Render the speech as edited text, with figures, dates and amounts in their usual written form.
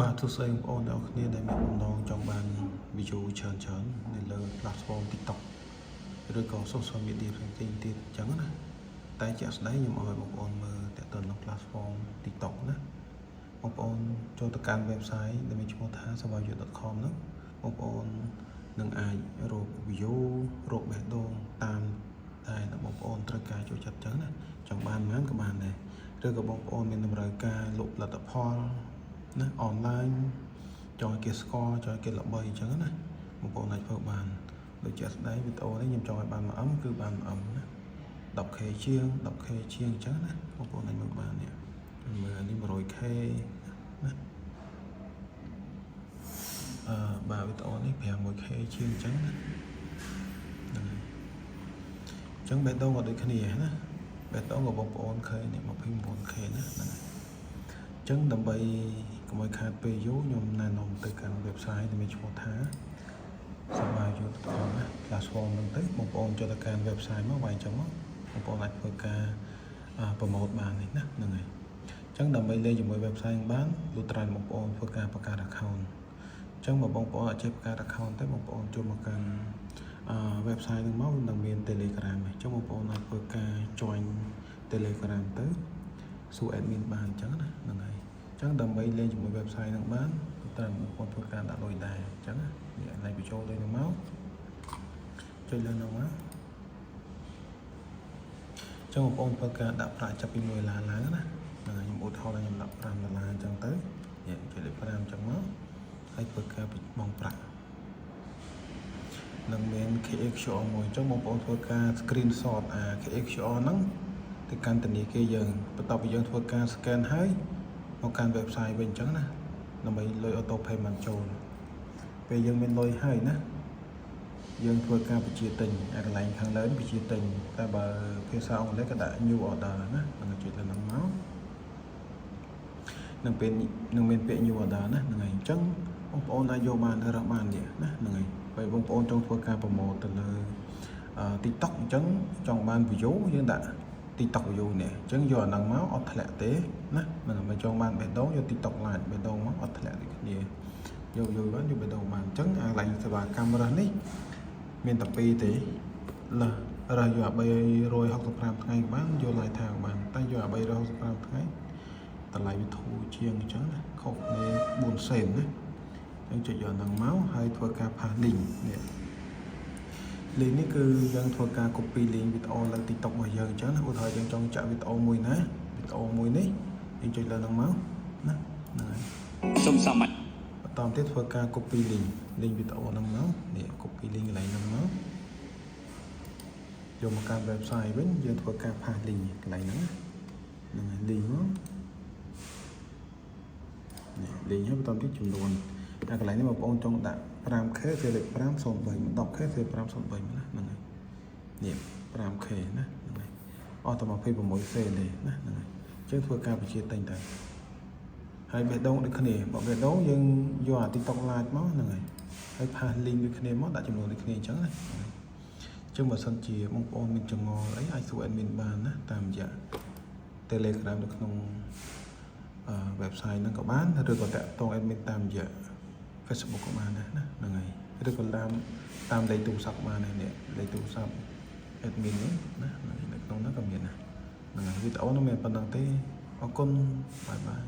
បាទទស្សនិកបងប្អូនអ្នកគ្នាដែលមានបំណងចង់បាន view ច្រើននៅលើ platform TikTok ឬក៏ social media ផ្សេងៗទៀតអញ្ចឹងណាតែជាក់ស្ដែងខ្ញុំឲ្យបងប្អូនមើលតទៅនឹង platform TikTok ណាបងប្អូនចូលទៅកាន់ website ដែលមានឈ្មោះថា savayu.com ហ្នឹងបងប្អូននឹងអាចរក view រកបេះដូងតាមតែបងប្អូនត្រូវការចូលចិត្តអញ្ចឹងណាចង់បានប៉ុន្មានក៏បានដែរឬក៏បងប្អូនមានតម្រូវការលក់ផលិតផលណាអនឡាញចង់ឲ្យគេស្គាល់ចង់ឲ្យគេល្បីអញ្ចឹងណាបងប្អូនអាចធ្វើបានដូចជាស្ដែងវីដេអូនេះខ្ញុំចង់ឲ្យបាន1M គឺបាន1M ណា 10K ជាង 10K ជាងអញ្ចឹងណាបងប្អូនអាចមើលបាននេះមើលនេះ 100K ណាបាទវីដេអូនេះ 6K ជាងអញ្ចឹងណាហ្នឹងហើយអញ្ចឹងបេះដូងក៏ដូចគ្នាណាបេះដូងcủaបងប្អូនឃើញនេះ 29K ណាហ្នឹងហើយអញ្ចឹងដើម្បីកុំឲ្យខាតពេលយូរខ្ញុំណែនាំទៅកាន់ website ដែលមានឈ្មោះថា savayu.com ណា platform ហ្នឹងទៅបងប្អូនចូលទៅកាន់ website មកវាយអញ្ចឹងមកបងប្អូនអាចធ្វើការ promote បាននេះណាហ្នឹងហើយអញ្ចឹងដើម្បីលេងជាមួយ website បានលុះត្រាបងប្អូនធ្វើការបង្កើត account អញ្ចឹងបើបងប្អូនអត់ចេះបង្កើត account ទេបងប្អូនចូលមកកាន់website ហ្នឹងមកនឹងមាន Telegram អញ្ចឹងបងប្អូនអាចធ្វើការ join Telegram ទៅសួរ admin បានអញ្ចឹងណាហ្នឹងហើយអញ្ចឹងដើម្បីលេងជាមួយ website ហ្នឹងបានត្រូវបងប្អូនធ្វើការដាក់លុយដែរអញ្ចឹងណានេះអាចបញ្ចូលលុយហ្នឹងមកចុចលើហ្នឹងមកចឹងបងប្អូនធ្វើការដាក់ប្រាក់ចាប់ពី$1ឡើងណាហ្នឹងហើយខ្ញុំឧទាហរណ៍ខ្ញុំដាក់$5អញ្ចឹងទៅនេះចុចលេខ5អញ្ចឹងមកហើយធ្វើការបង់ប្រាក់នឹងមាន KXR មួយអញ្ចឹងបងប្អូនធ្វើការ screenshot KXR ហ្នឹងទៅកាន់ធនាគារយើងបន្ទាប់ពីយើងធ្វើការ scan ហើយមកកាន់ website វិញអញ្ចឹងណាដើម្បីលុយ auto payment ចូលពេលយើងមានលុយហើយណាយើងធ្វើការបញ្ជាទិញកន្លែងខាងលើនេះបញ្ជាទិញតែបើភាសាអង់គ្លេសក៏ដាក់ new order ណានឹងចុចលើហ្នឹងមកនឹងមានពាក្យ new order ណាហ្នឹងហើយអញ្ចឹងបងប្អូនអាចយកបានរើសបាននេះណាហ្នឹងហើយពេលបងប្អូនចង់ធ្វើការ promote ទៅលើ TikTok អញ្ចឹងចង់បាន view យើងដាក់ TikTok view នេះអញ្ចឹងយកអាហ្នឹងមកអត់ធ្លាក់ទេណាមិនមែនចង់បានបេះដូងយក TikTok live បេះដូងមកអត់ធ្លាក់ដូចគ្នាយកបានយកបេះដូងបានអញ្ចឹងអាកន្លែងសេវាកម្មរើសនេះមានតែ2ទេរើសយក365ថ្ងៃបានយក live ថាបានតែយក365ថ្ងៃតម្លៃវាធូរជាងអញ្ចឹងណាខុសគ្នា4សេនណាអញ្ចឹងចុចយកហ្នឹងមកហើយធ្វើការ pass link នេះ link នេះគឺយើងធ្វើការ copy link វីដេអូលើ TikTok របស់យើងអញ្ចឹងណាឧទាហរណ៍យើងចង់ចាក់វីដេអូមួយណាវីដេអូមួយនេះយើងចុចលើហ្នឹងមកណាហ្នឹងហើយសូមសមបន្តទៀតធ្វើការ copy link វីដេអូហ្នឹងមកនេះ copy link កន្លែងហ្នឹងមកយកមកកាន់ website វិញយើងធ្វើការ pass link កន្លែងហ្នឹងហ្នឹងហើយ link មកនេះ link ហើយបន្តទៀតចំនួនតែកន្លែងនេះបងប្អូនចង់ដាក់ 5K គឺលេខ503 10K គឺ503ណាហ្នឹងហើយនេះ 5K ណាហ្នឹងហើយអស់តែ26សេនទេណាហ្នឹងហើយអញ្ចឹងធ្វើការបញ្ជាទិញទៅហើយបេះដូងដូចគ្នាបើបេះដូងយើងយកអា TikTok live មកហ្នឹងហើយ pass link ដូចគ្នាមកដាក់ចំនួនដូចគ្នាអញ្ចឹងណាអញ្ចឹងបើសិនជាបងប្អូនមានចងល់អីអាចសួរ admin បានណាតាមរយៈ Telegram នៅក្នុងwebsite ហ្នឹងក៏បានឬក៏តាក់ទង admin តាមរយៈ Facebook ក៏បានដែរណាហ្នឹងហើយឬក៏តាមលេខទូរស័ព្ទបានដែរនេះលេខទូរស័ព្ទ admin នេះណានៅក្នុងហ្នឹងក៏មានដែរហ្នឹងហើយវីដេអូនោះមានប៉ុណ្្នឹងទេអរគុណបាយបាយ